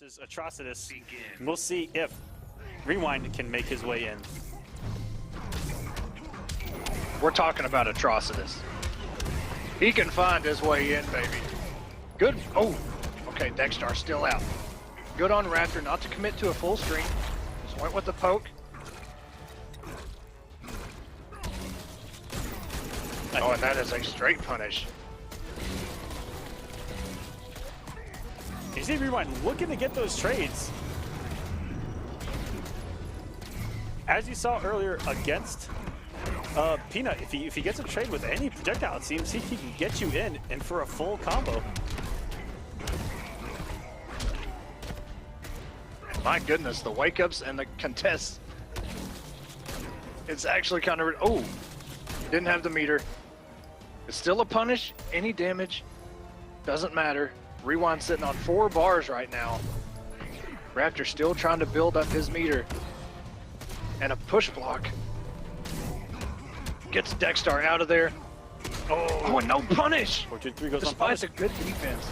versus Atrocitus. And we'll see if Rewind can make his way in. We're talking about Atrocitus. He can find his way in, baby. Good. Oh, okay. Dexstar still out. Good on Raptor not to commit to a full stream. Just went with the poke. Oh, and that is a straight punish. You see Rewind looking to get those trades. As you saw earlier against Peanut, if he gets a trade with any projectile, it seems he can get you in and for a full combo. My goodness, the wake-ups and the contests. It's actually kind of... Oh, didn't have the meter. It's still a punish. Any damage doesn't matter. Rewind sitting on 4 bars right now. Raptor still trying to build up his meter. And a push block. Gets Dexstar out of there. Oh, and no punish! 4-2-3 goes Despite on the good defense.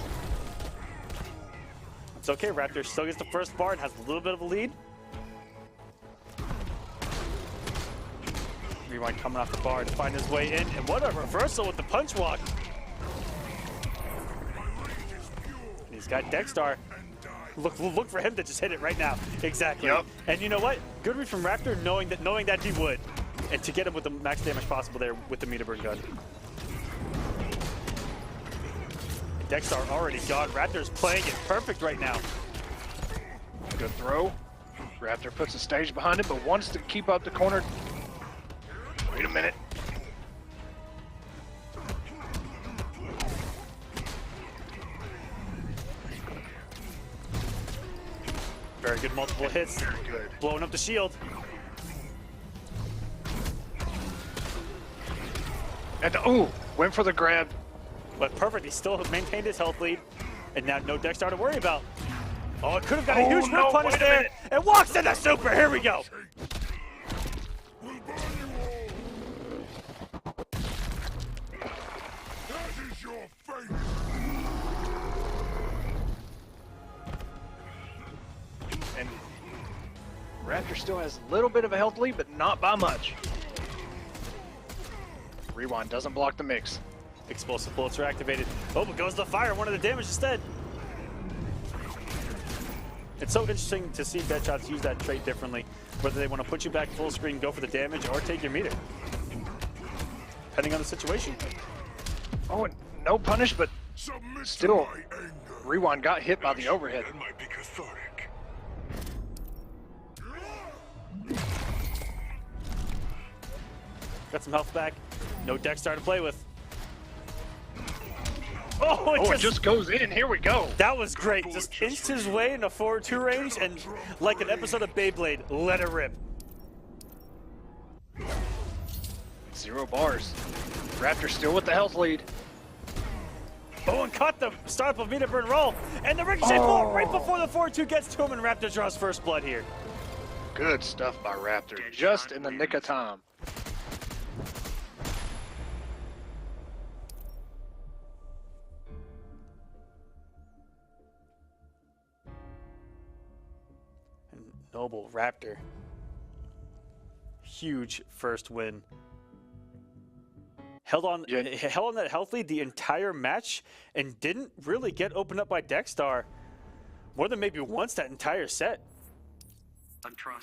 It's okay, Raptor still gets the first bar and has a little bit of a lead. Rewind coming off the bar to find his way in, and what a reversal with the punch walk. And he's got Dexstar. Look for him to just hit it right now. Exactly. Yep. And you know what? Good read from Raptor knowing that he would. And to get him with the max damage possible there with the meter burn gun. Dexstar already gone. Raptor's playing it perfect right now. Good throw. Raptor puts the stage behind him, but wants to keep up the corner. Wait a minute. Very good multiple hits. Very good. Blowing up the shield. And ooh, went for the grab. But perfect, he still maintained his health lead. And now no Dexstar to worry about. Oh, it could have got a huge whip punish there. And walks in the super, here we go. And Raptor still has a little bit of a health lead, but not by much. Rewind doesn't block the mix. Explosive bullets are activated. Oh, but goes the fire, one of the damage instead. It's so interesting to see Deadshots use that trait differently. Whether they want to put you back full screen, go for the damage, or take your meter. Depending on the situation. Oh, and no punish, but still, Rewind got hit by the overhead. Got some health back. No Dexstar to play with. Oh, it just goes in. Here we go. That was great. Just inched his way in a 4-2 range and like an episode of Beyblade, let it rip. 0 bars. Raptor still with the health lead. Oh, and caught the start of meter burn roll. And the ricochet ball right before the 4-2 gets to him, and Raptor draws first blood here. Good stuff by Raptor. Just in the nick of time. Noble Raptor. Huge first win. Held on that health lead the entire match and didn't really get opened up by Dexstar more than maybe once that entire set.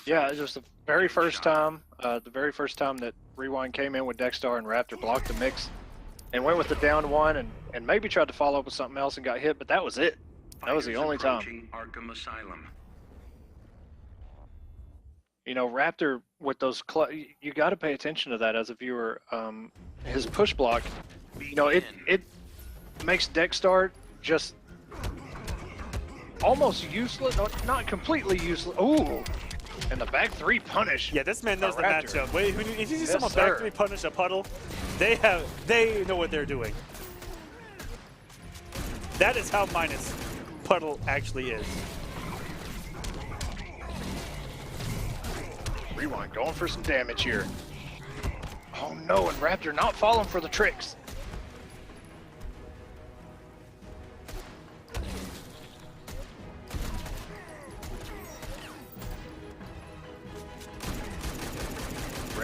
Yeah, it was the very first time, that Rewind came in with Dexstar and Raptor blocked the mix and went with the down one and maybe tried to follow up with something else and got hit, but that was it. That was the only time. You know, Raptor with those, you got to pay attention to that as a viewer. His push block, you know, it makes Dexstar just almost useless, not completely useless. Ooh, and the back 3 punish. Yeah, this man knows the matchup. Wait, if you see someone sir. back 3 punish a puddle, they know what they're doing. That is how minus puddle actually is. Rewind going for some damage here. Oh no, and Raptor not falling for the tricks.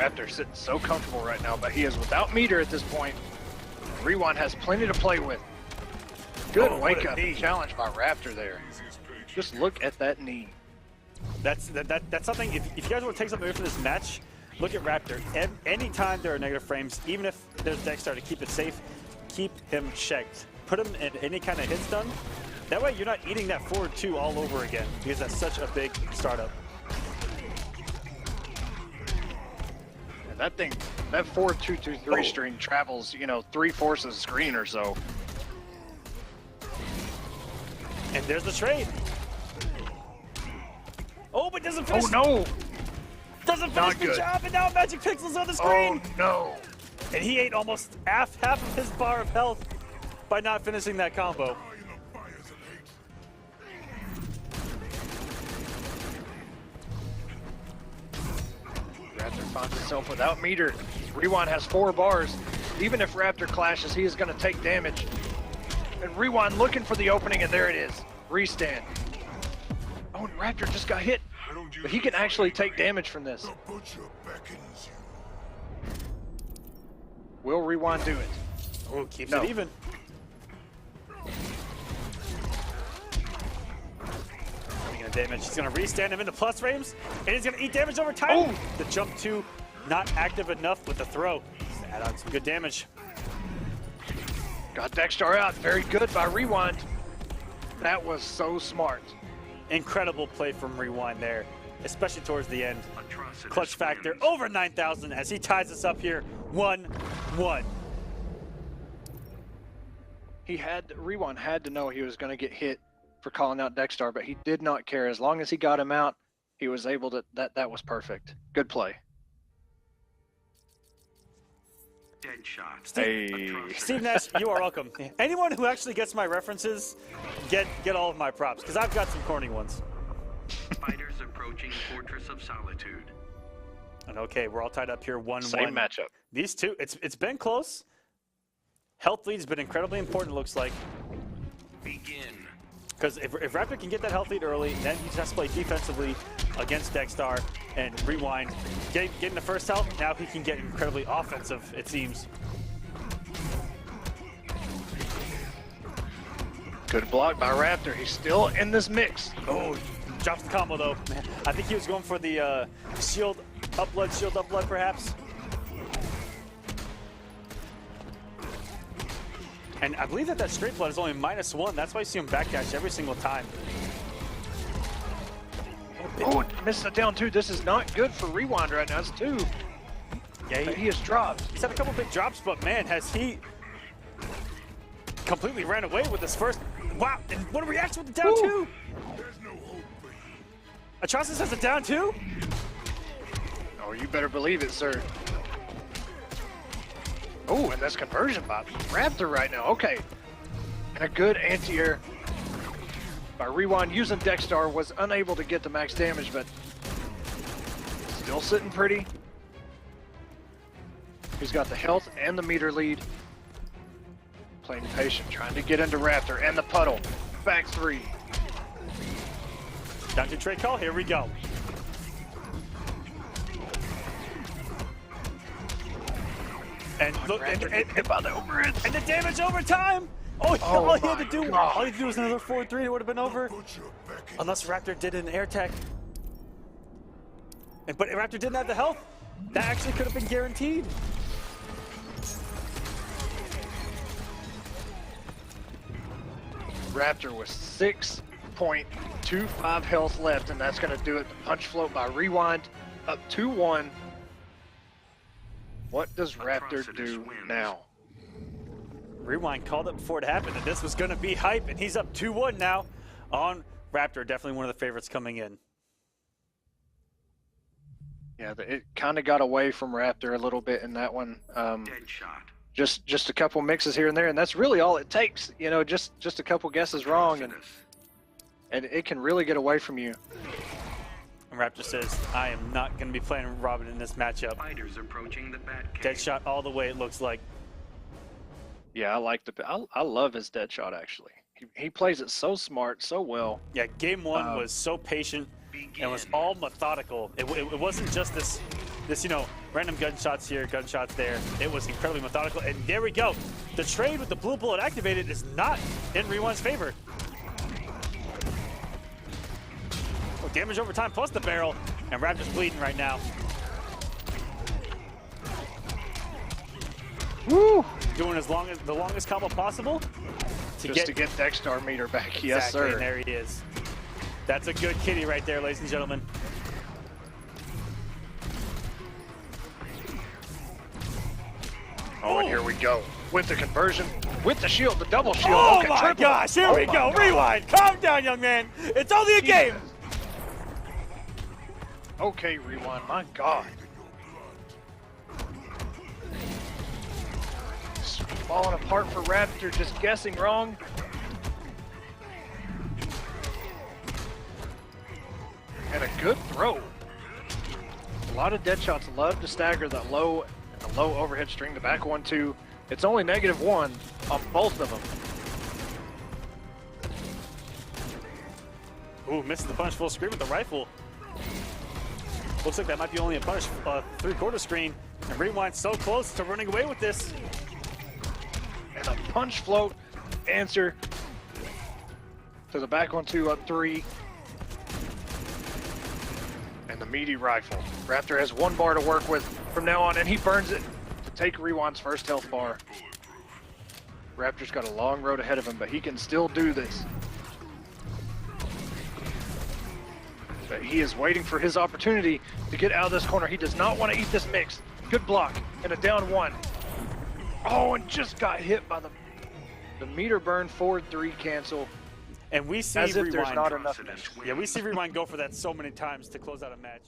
Raptor sitting so comfortable right now, but he is without meter at this point. Rewind has plenty to play with. Good wake up and challenge by Raptor there. Just look at that knee. That's something. If you guys want to take something away from this match, look at Raptor. Anytime there are negative frames, even if there's Dexter to keep it safe, keep him checked. Put him in any kind of hit stun. That way you're not eating that forward 2 all over again, because that's such a big startup. And that thing, that 4-2-2-3 string travels, you know, 3/4 of the screen or so. And there's the trade. Oh, but doesn't finish. Oh no! Doesn't finish the job, and now Magic Pixel's on the screen. Oh no! And he ate almost half of his bar of health by not finishing that combo. Raptor finds himself without meter. Rewind has 4 bars. Even if Raptor clashes, he is going to take damage. And Rewind looking for the opening, and there it is. Restand. Oh, and Raptor just got hit. But he can actually take damage from this. Will Rewind do it? Oh, keeps it even. Damage. He's gonna restand him into plus frames, and he's gonna eat damage over time. Oh. The jump 2 not active enough with the throw. Add on some good damage. Got Dexter out. Very good by Rewind. That was so smart. Incredible play from Rewind there, especially towards the end. Clutch factor over 9,000 as he ties us up here 1-1. Rewind had to know he was going to get hit for calling out Dexter, but he did not care. As long as he got him out, he was able to. That was perfect. Good play. Steve Nash, you are welcome. Anyone who actually gets my references, get all of my props, because I've got some corny ones. Fighters approaching Fortress of Solitude. And okay, we're all tied up here 1-1. Same matchup. These two, it's been close. Health lead's been incredibly important, it looks like. Begin. Because if Raptor can get that health lead early, then he just has to play defensively against Dexter and Rewind. Getting the first health, now he can get incredibly offensive, it seems. Good block by Raptor. He's still in this mix. Oh, drops the combo though. Man, I think he was going for the shield up blood perhaps. And I believe that straight blood is only -1. That's why you see him backdash every single time. Oh, missed the down 2. This is not good for Rewind right now. It's 2. Yeah, he has dropped. He's had a couple big drops, but man, has he completely ran away with his first. Wow, and what a reaction with the down 2. Atrocitus has a down 2? Oh, you better believe it, sir. Oh, and that's conversion by Raptor right now. Okay. And a good anti-air by Rewind using Dexter. Was unable to get the max damage, but still sitting pretty. He's got the health and the meter lead. Playing patient, trying to get into Raptor and the puddle. Back 3. Down to trade call, here we go. And look, and the damage over time. Oh, all he had to do was another 4-3. It would have been over, unless Raptor did an air tech. But if Raptor didn't have the health, that actually could have been guaranteed. Raptor with 6.25 health left, and that's going to do it. The punch float by Rewind up 2-1. What does Raptor do now? Rewind called it before it happened, and this was going to be hype, and he's up 2-1 now on Raptor. Definitely one of the favorites coming in. Yeah, it kind of got away from Raptor a little bit in that one. Just a couple mixes here and there, and that's really all it takes. You know, just a couple guesses wrong, and it can really get away from you. And Raptor says, I am not going to be playing Robin in this matchup. Fighters approaching the bat cave. Dead shot all the way, it looks like. Yeah, I love his dead shot, actually. He plays it so smart, so well. Yeah, game 1 was so patient and was all methodical. It wasn't just this this, you know, random gunshots here, gunshots there. It was incredibly methodical, and there we go. The trade with the blue bullet activated is not in Rewind's favor. Oh, damage over time plus the barrel, and Raptor's bleeding right now. Woo! Doing the longest combo possible to get Dexstar meter back. Exactly, Yes, sir. and there he is. That's a good kitty right there, ladies and gentlemen. Oh, and here we go. With the conversion, with the shield, the double shield. Oh Okay, my triple. gosh, here we go. God. Rewind. Calm down, young man. It's only a game. Okay, Rewind, my God. It's falling apart for Raptor, just guessing wrong. And a good throw. A lot of dead shots love to stagger that low and the low overhead string, the back 1-2. It's only -1 on both of them. Ooh, misses the punish full screen with the rifle. Looks like that might be only a punish 3/4 screen. And Rewind so close to running away with this. And a punch float answer to the back 1-2 up 3. And the meaty rifle. Raptor has 1 bar to work with from now on, and he burns it to take Rewind's first health bar. Raptor's got a long road ahead of him, but he can still do this. But he is waiting for his opportunity to get out of this corner. He does not want to eat this mix. Good block, and a down 1. Oh, and just got hit by the meter burn forward 3 cancel. And we see As if Rewind. there's not enough. Yeah, we see Rewind go for that so many times to close out a match.